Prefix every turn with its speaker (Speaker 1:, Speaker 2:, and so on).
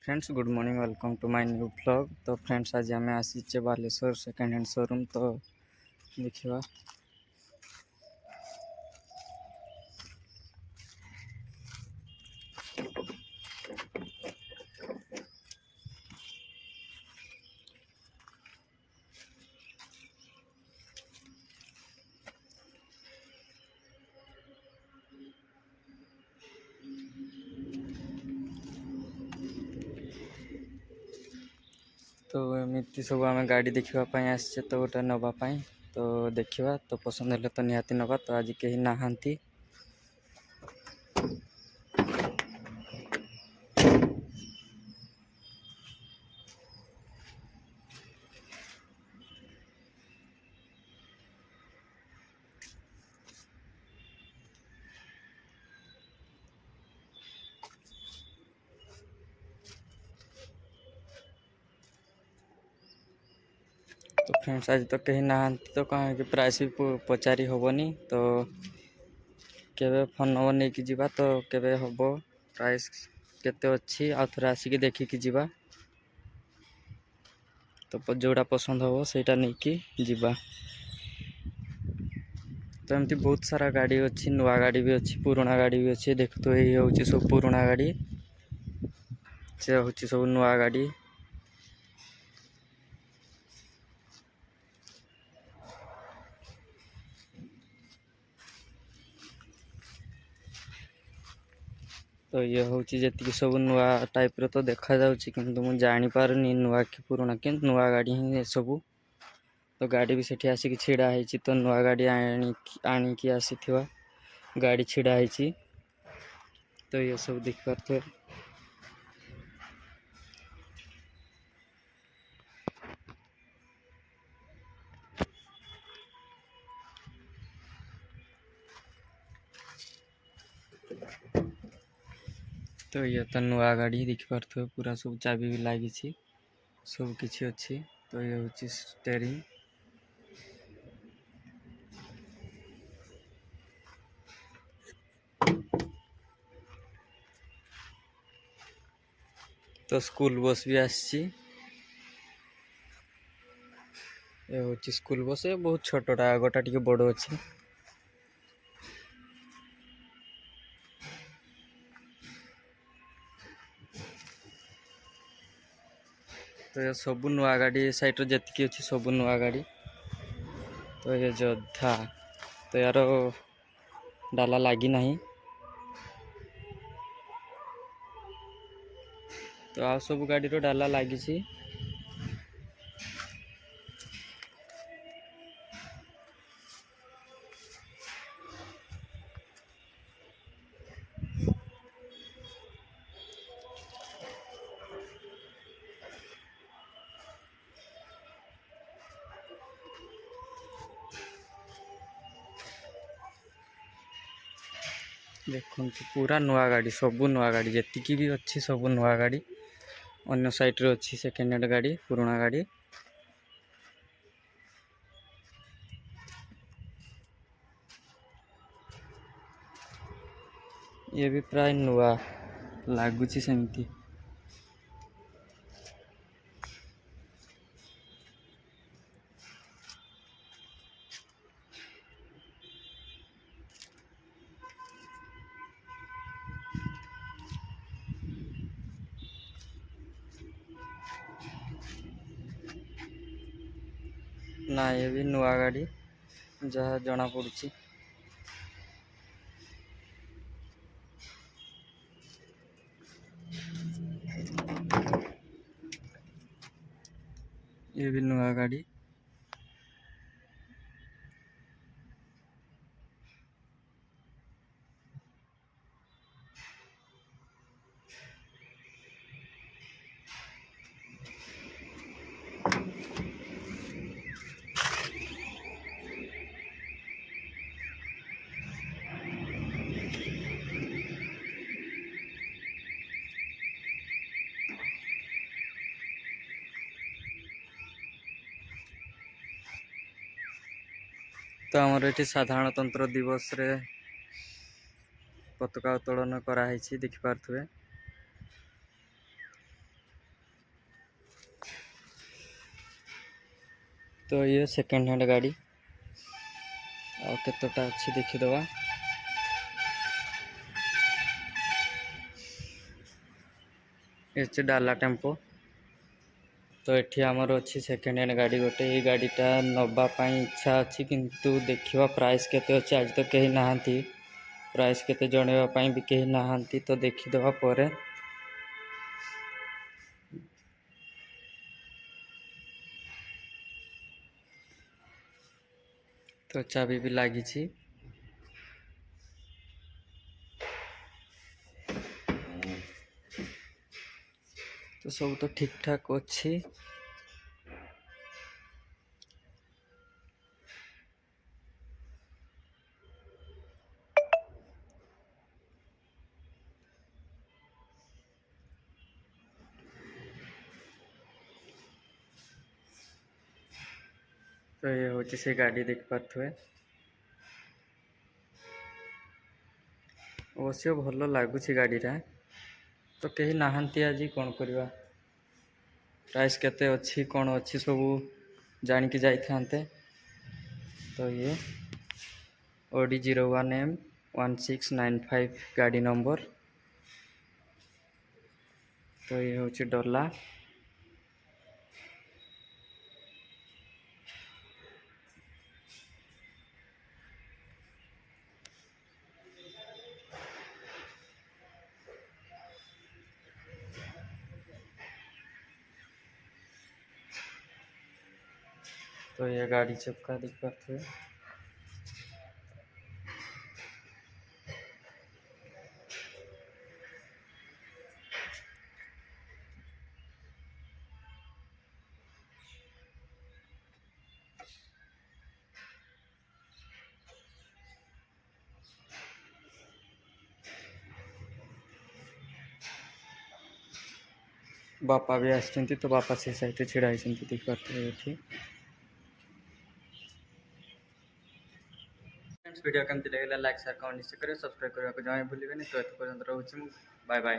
Speaker 1: Friends good morning welcome to my new blog. तो friends आज आम आसीचे बालेश्वर सेकेंड हैंड शोरूम। तो देखा तो एमती सब आम गाड़ी देखापी आसचे तो गोटे नापी तो देखा तो पसंद है तो निहाती नवा। तो आज कहीं नहांती तो फ्रेंड्स आज तो कहीं नहांती तो कहीं कि प्राइस भी पचारि हेनी तो केवे फोन नंबर नहीं कि जीवा तो केवे हम प्राइस केते अच्छी आ थोड़ा आसिक देखिकी जीवा तो जोड़ा पसंद हम सेटा नहीं कि जीवा। तो एमती बहुत सारा गाड़ी अच्छी नुआ गाड़ी भी अच्छी पुराना गाड़ी भी अच्छी देख तो ये हूँ सब पुराना गाड़ी से हूँ सब नुआ गाड़ी। तो ये हूँ जी सब नुआ टाइप तो देखा जाऊँगी किंतु मुझे जापारे नुआ कि पुराना कि नुआ गाड़ी ही सब। तो गाड़ी भी सेठी आसिक छिड़ा है तो नुआ गाड़ी आणिकी आसी गाड़ी छिड़ा है तो ये सब देख पारे। तो ये तो नुआ गाड़ी देख पारे पूरा सब चाबी भी लगी सब किसी अच्छी। तो ये हूँ स्टेरिंग तो स्कूल बस भी आसी हूँ स्कूल बस बहुत छोटा आगटा टे बड़ अच्छी। तो ये सब नुआ गाड़ी साइड जी अच्छी सब नुआ गाड़ी। तो ये जोधा तो यार डाला लगी ना तो आ सब गाड़ी डाला लगी। देखो पूरा नुआ गाड़ी सब नुआ गाड़ी जी भी अच्छी सब नुआ गाड़ी अन्य साइड रे अच्छी सेकेंड हैंड गाड़ी पुराना गाड़ी। ये भी प्राय नुआ लगुच सेमती। ना ये भी नुआ गाड़ी जहाँ जना पड़ी। ये भी नुआ गाड़ी तो आमर ये साधारणतंत्र दिवस रे पताका उत्तोलन कराई देखिपे। तो ये सेकेंड हैंड गाड़ी आ केतटा अच्छी देखीदवा। ये डाला टेम्पो। तो ये आमर अच्छी सेकेंड हैंड गाड़ी गोटे, ये गाड़ीटा नवापाई इच्छा अच्छी किंतु देखा प्राइस केते अच्छे। आज तो कहीं नहांती प्राइस केते जणेवाई भी कहीं नहांती, तो देखीदवा परे। तो चाबी भी लगी। तो सब तो ठीक ठाक अच्छी। तो ये हूँ से गाड़ी देख पारे। अवश्य भल लगुच गाड़ीटा। तो कहीं नहांती आज कौन करवा, प्राइस केते अच्छी कौन अच्छी सब जानिकी जाइए। तो ये OD 01M 1695 गाड़ी नंबर। तो ये हूँ डला। तो ये गाड़ी चक्का देख पारे। बापा भी आसचंती, तो बापा से साइड छिड़ा होती देख पारे ये। फ्रेंड्स वीडियो केमती लगे लाइक शेयर कमेंट निश्चय करें, सब्सक्राइब करने को जमा भूलिए। तो ये पर्यंत रोचे, बाय बाय।